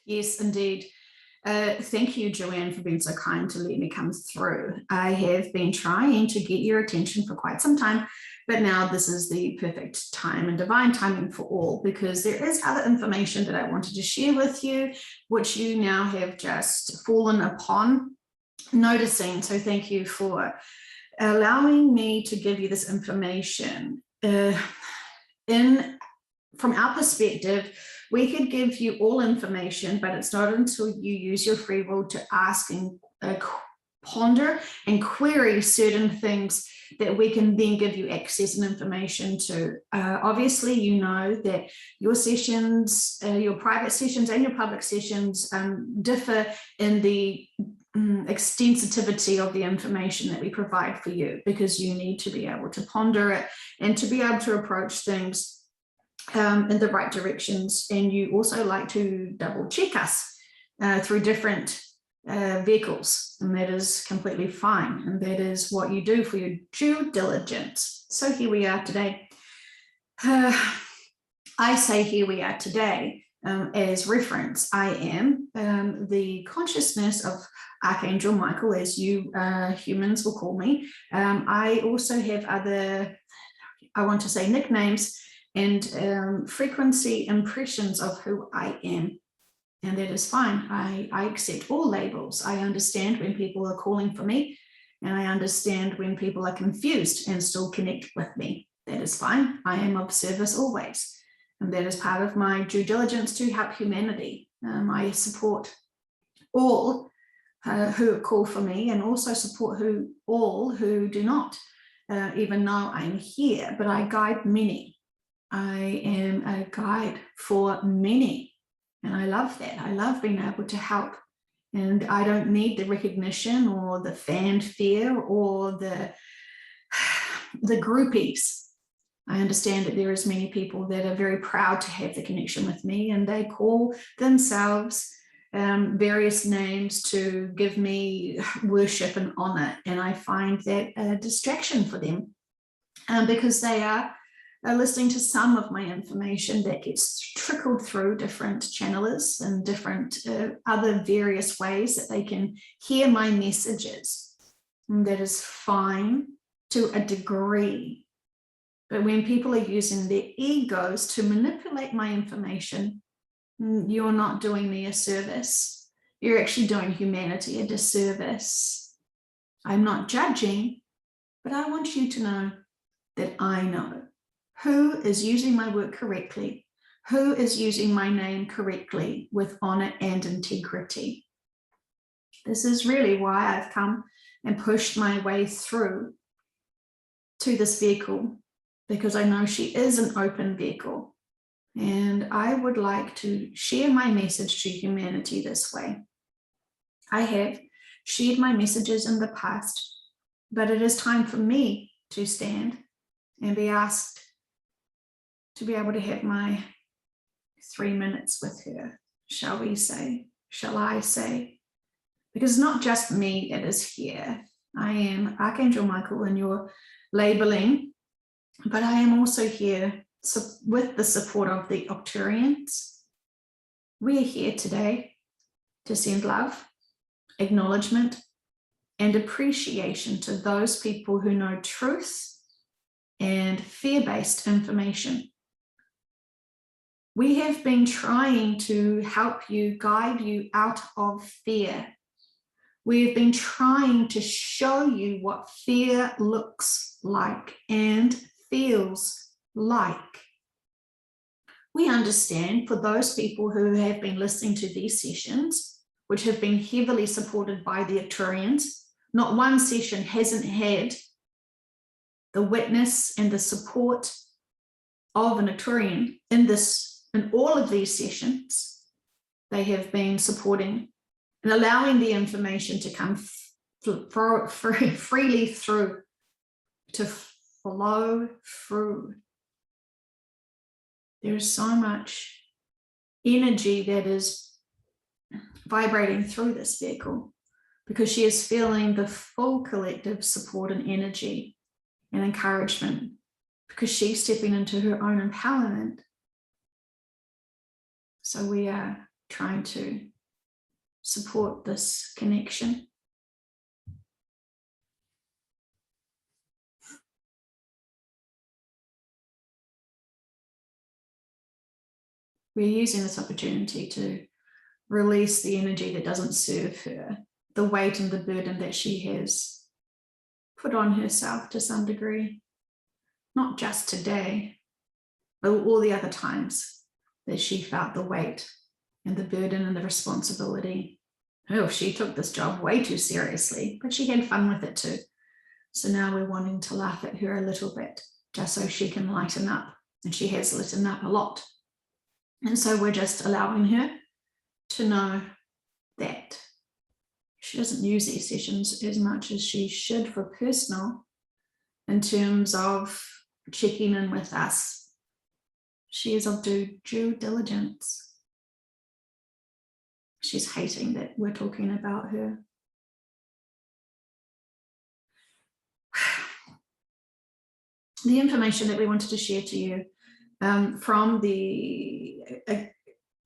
Yes, indeed. Thank you, Joanne, for being so kind to let me come through. I have been trying to get your attention for quite some time, but now this is the perfect time and divine timing for all, because there is other information that I wanted to share with you, which you now have just fallen upon noticing. So thank you for allowing me to give you this information. From our perspective, we could give you all information, but it's not until you use your free will to ask and ponder and query certain things that we can then give you access and information to. Obviously, you know that your sessions, your private sessions and your public sessions differ in the extensivity of the information that we provide for you, because you need to be able to ponder it and to be able to approach things in the right directions. And you also like to double check us through different vehicles, and that is completely fine, and that is what you do for your due diligence. So here we are today. I say here we are today as reference. I am the consciousness of Archangel Michael, as you humans will call me. I also have other, I want to say, nicknames and frequency impressions of who I am. And that is fine. I accept all labels. I understand when people are calling for me, and I understand when people are confused and still connect with me. That is fine. I am of service always. And that is part of my due diligence to help humanity. I support all who call for me, and also support all who do not, even though I'm here, but I guide many. I am a guide for many, and I love that. I love being able to help, and I don't need the recognition or the fanfare or the groupies. I understand that there is many people that are very proud to have the connection with me, and they call themselves various names to give me worship and honor, and I find that a distraction for them because they are listening to some of my information that gets trickled through different channelers and different other various ways that they can hear my messages. And that is fine to a degree. But when people are using their egos to manipulate my information, you're not doing me a service. You're actually doing humanity a disservice. I'm not judging, but I want you to know that I know who is using my work correctly, who is using my name correctly with honor and integrity. This is really why I've come and pushed my way through to this vehicle, because I know she is an open vehicle, and I would like to share my message to humanity this way. I have shared my messages in the past, but it is time for me to stand and be asked to be able to have my 3 minutes with her, shall we say, shall I say? Because it's not just me that is here. I am Archangel Michael in your labeling, but I am also here with the support of the Octurians. We are here today to send love, acknowledgement, and appreciation to those people who know truth and fear-based information. We have been trying to help you, guide you out of fear. We have been trying to show you what fear looks like and feels like. We understand for those people who have been listening to these sessions, which have been heavily supported by the Arcturians, not one session hasn't had the witness and the support of an Arcturian in all of these sessions. They have been supporting and allowing the information to come freely through, to flow through. There is so much energy that is vibrating through this vehicle, because she is feeling the full collective support and energy and encouragement, because she's stepping into her own empowerment. So we are trying to support this connection. We're using this opportunity to release the energy that doesn't serve her, the weight and the burden that she has put on herself to some degree, not just today, but all the other times that she felt the weight and the burden and the responsibility. Oh, she took this job way too seriously, but she had fun with it too. So now we're wanting to laugh at her a little bit, just so she can lighten up. And she has lightened up a lot. And so we're just allowing her to know that she doesn't use these sessions as much as she should for personal, in terms of checking in with us. She is of due diligence. She's hating that we're talking about her. The information that we wanted to share to you from the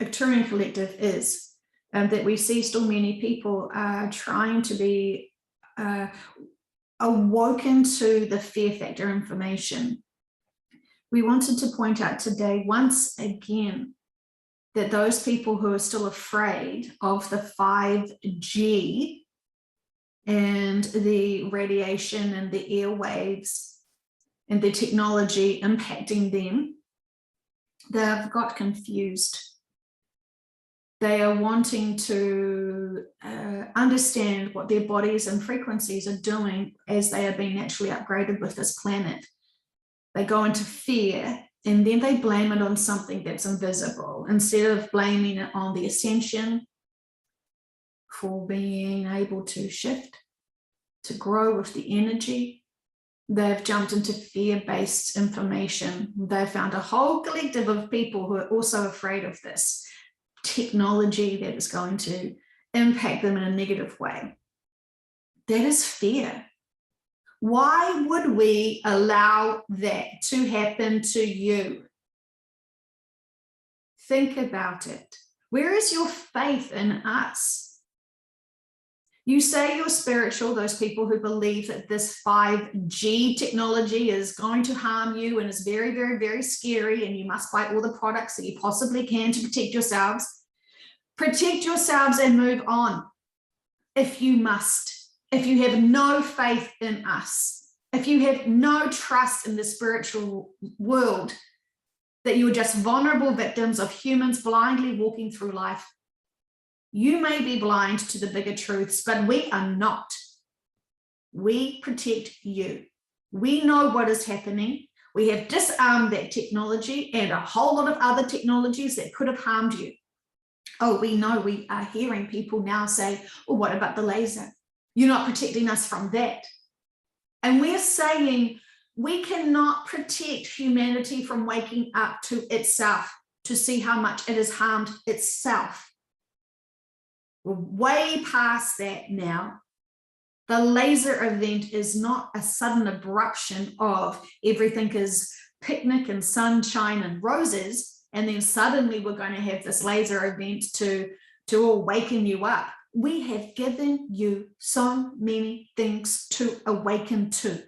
Arcturian Collective is that we see still many people are trying to be awoken to the fear factor information. We wanted to point out today, once again, that those people who are still afraid of the 5G and the radiation and the airwaves and the technology impacting them, they've got confused. They are wanting to understand what their bodies and frequencies are doing as they are being naturally upgraded with this planet. They go into fear and then they blame it on something that's invisible, instead of blaming it on the ascension for being able to shift, to grow with the energy. They've jumped into fear-based information. They've found a whole collective of people who are also afraid of this technology that is going to impact them in a negative way. That is fear. Why would we allow that to happen to you? Think about it. Where is your faith in us? You say you're spiritual, those people who believe that this 5G technology is going to harm you and is very, very, very scary, and you must buy all the products that you possibly can to protect yourselves. Protect yourselves and move on if you must. If you have no faith in us, if you have no trust in the spiritual world, that you're just vulnerable victims of humans blindly walking through life, you may be blind to the bigger truths, but we are not. We protect you. We know what is happening. We have disarmed that technology and a whole lot of other technologies that could have harmed you. Oh, we know. We are hearing people now say, well, what about the laser? You're not protecting us from that. And we're saying we cannot protect humanity from waking up to itself, to see how much it has harmed itself. We're way past that now. The laser event is not a sudden abruption of everything is picnic and sunshine and roses, and then suddenly we're going to have this laser event to awaken you up. We have given you so many things to awaken to.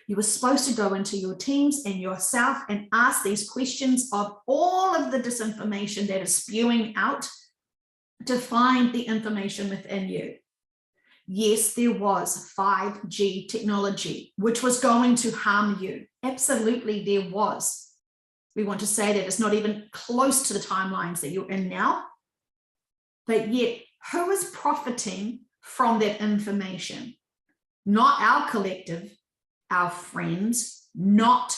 You were supposed to go into your teams and yourself and ask these questions of all of the disinformation that is spewing out to find the information within you. Yes, there was 5G technology, which was going to harm you. Absolutely, there was. We want to say that it's not even close to the timelines that you're in now. But yet, who is profiting from that information? Not our collective, our friends, not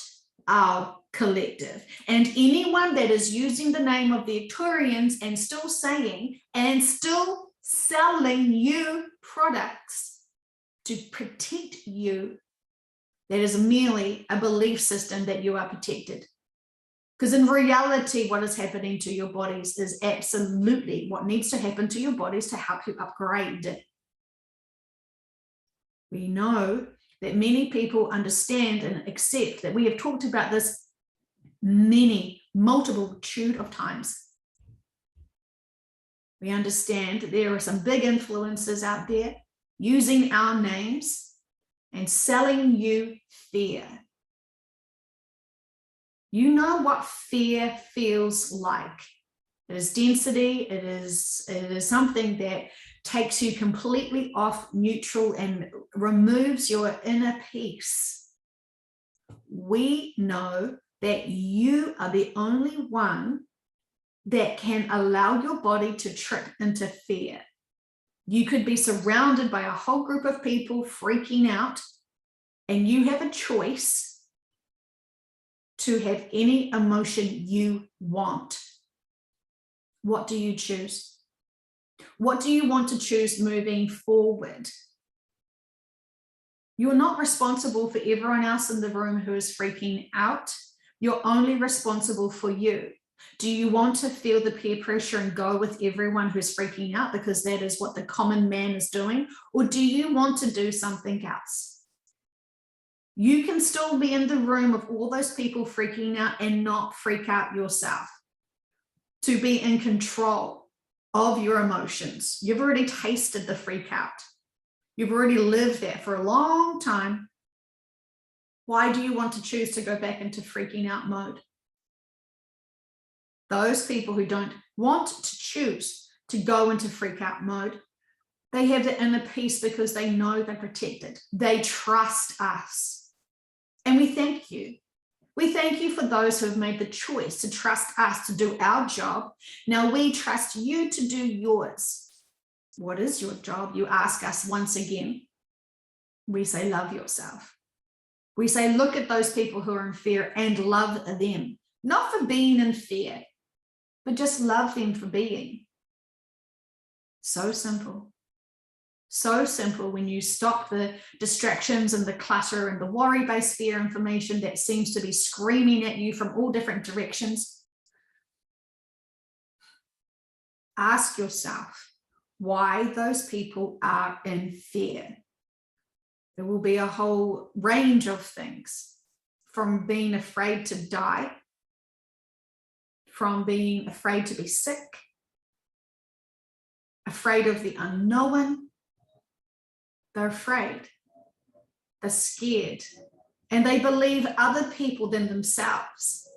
our collective. And anyone that is using the name of the Arcturians and still saying and still selling you products to protect you, that is merely a belief system that you are protected. Because in reality, what is happening to your bodies is absolutely what needs to happen to your bodies to help you upgrade. We know that many people understand and accept that we have talked about this multitude of times. We understand that there are some big influencers out there using our names and selling you fear. You know what fear feels like. It is density. It is something that takes you completely off neutral and removes your inner peace. We know that you are the only one that can allow your body to trick into fear. You could be surrounded by a whole group of people freaking out, and you have a choice to have any emotion you want. What do you choose? What do you want to choose moving forward? You're not responsible for everyone else in the room who is freaking out. You're only responsible for you. Do you want to feel the peer pressure and go with everyone who's freaking out because that is what the common man is doing? Or do you want to do something else? You can still be in the room of all those people freaking out and not freak out yourself. To be in control of your emotions. You've already tasted the freak out. You've already lived that for a long time. Why do you want to choose to go back into freaking out mode? Those people who don't want to choose to go into freak out mode, they have the inner peace because they know they're protected. They trust us. And we thank you. We thank you for those who have made the choice to trust us to do our job. Now we trust you to do yours. What is your job? You ask us once again. We say, love yourself. We say, look at those people who are in fear and love them. Not for being in fear, but just love them for being. So simple. So simple when you stop the distractions and the clutter and the worry-based fear information that seems to be screaming at you from all different directions. Ask yourself why those people are in fear. There will be a whole range of things, from being afraid to die, from being afraid to be sick, afraid of the unknown. They're afraid, they're scared, and they believe other people than themselves.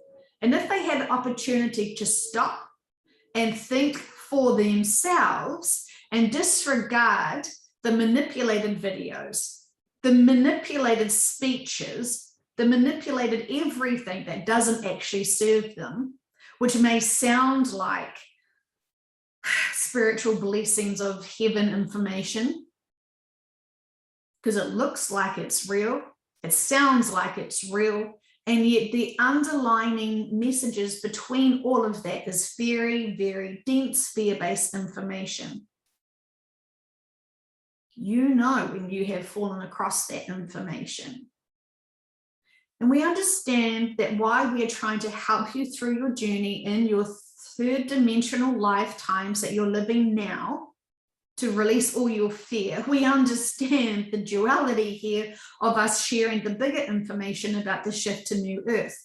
And if they had an opportunity to stop and think for themselves and disregard the manipulated videos, the manipulated speeches, the manipulated everything that doesn't actually serve them, which may sound like spiritual blessings of heaven information, because it looks like it's real, it sounds like it's real, and yet the underlying messages between all of that is very, very dense fear-based information. You know when you have fallen across that information. And we understand that while we are trying to help you through your journey in your third dimensional lifetimes that you're living now, to release all your fear, we understand the duality here of us sharing the bigger information about the shift to New Earth,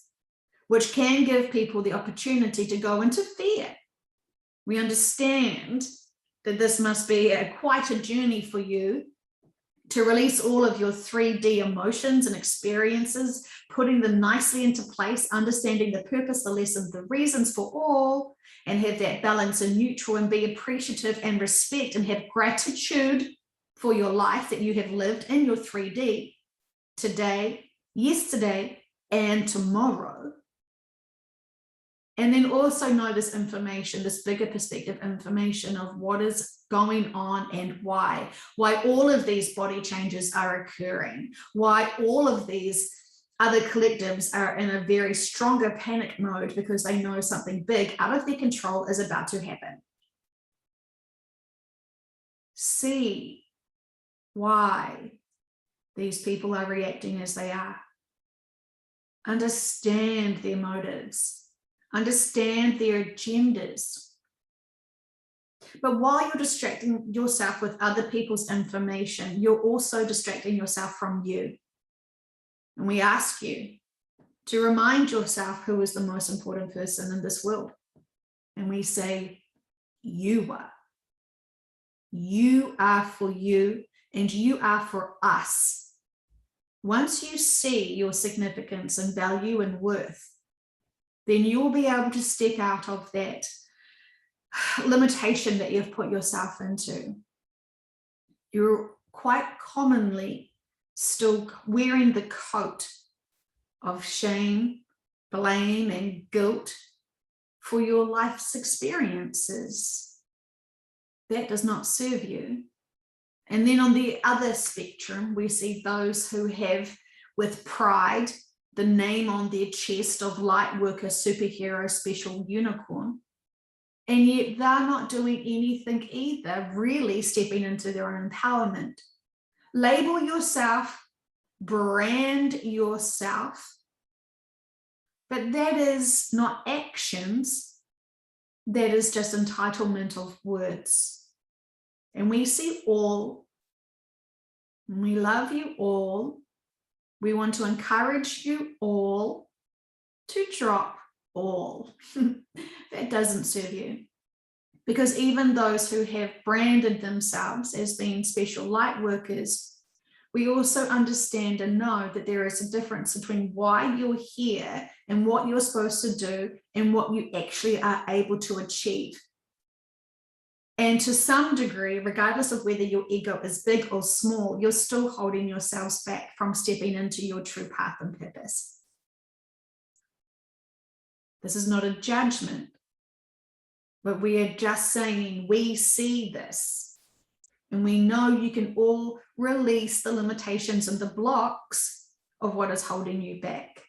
which can give people the opportunity to go into fear. We understand that this must be quite a journey for you to release all of your 3D emotions and experiences, putting them nicely into place, understanding the purpose, the lesson, the reasons for all, and have that balance and neutral and be appreciative and respect and have gratitude for your life that you have lived in your 3D today, yesterday, and tomorrow. And then also know this information, this bigger perspective information of what is going on and why all of these body changes are occurring, why all of these other collectives are in a very stronger panic mode because they know something big out of their control is about to happen. See why these people are reacting as they are. Understand their motives. Understand their agendas. But while you're distracting yourself with other people's information, you're also distracting yourself from you. And we ask you to remind yourself who is the most important person in this world. And we say, you are. You are for you, and you are for us. Once you see your significance and value and worth, then you'll be able to step out of that limitation that you've put yourself into. You're quite commonly still wearing the coat of shame, blame, and guilt for your life's experiences. That does not serve you. And then on the other spectrum, we see those who have, with pride, the name on their chest of light worker, superhero, special unicorn. And yet they're not doing anything either, really stepping into their own empowerment. Label yourself, brand yourself, but that is not actions, that is just entitlement of words. And we see all, and we love you all. We want to encourage you all to drop all. That doesn't serve you. Because even those who have branded themselves as being special light workers, we also understand and know that there is a difference between why you're here and what you're supposed to do and what you actually are able to achieve. And to some degree, regardless of whether your ego is big or small, you're still holding yourselves back from stepping into your true path and purpose. This is not a judgment, but we are just saying we see this. And we know you can all release the limitations and the blocks of what is holding you back.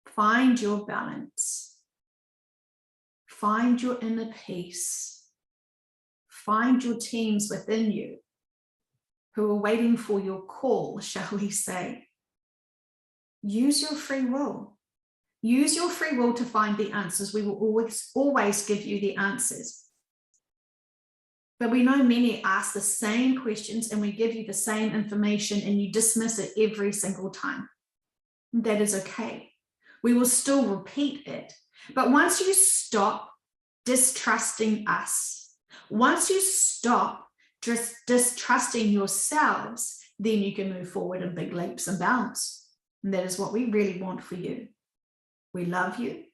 Find your balance. Find your inner peace. Find your teams within you who are waiting for your call, shall we say. Use your free will. Use your free will to find the answers. We will always give you the answers. But we know many ask the same questions and we give you the same information and you dismiss it every single time. That is okay. We will still repeat it. But once you stop distrusting us, once you stop just distrusting yourselves, then you can move forward in big leaps and bounds. And that is what we really want for you. We love you.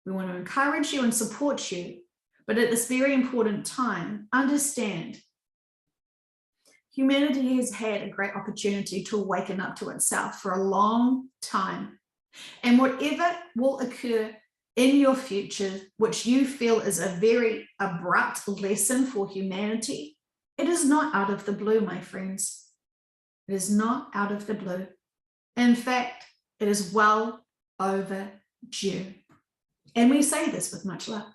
We want to encourage you and support you. But at this very important time, understand humanity has had a great opportunity to awaken up to itself for a long time. And whatever will occur in your future, which you feel is a very abrupt lesson for humanity, it is not out of the blue, my friends. It is not out of the blue. In fact, it is well overdue. And we say this with much love.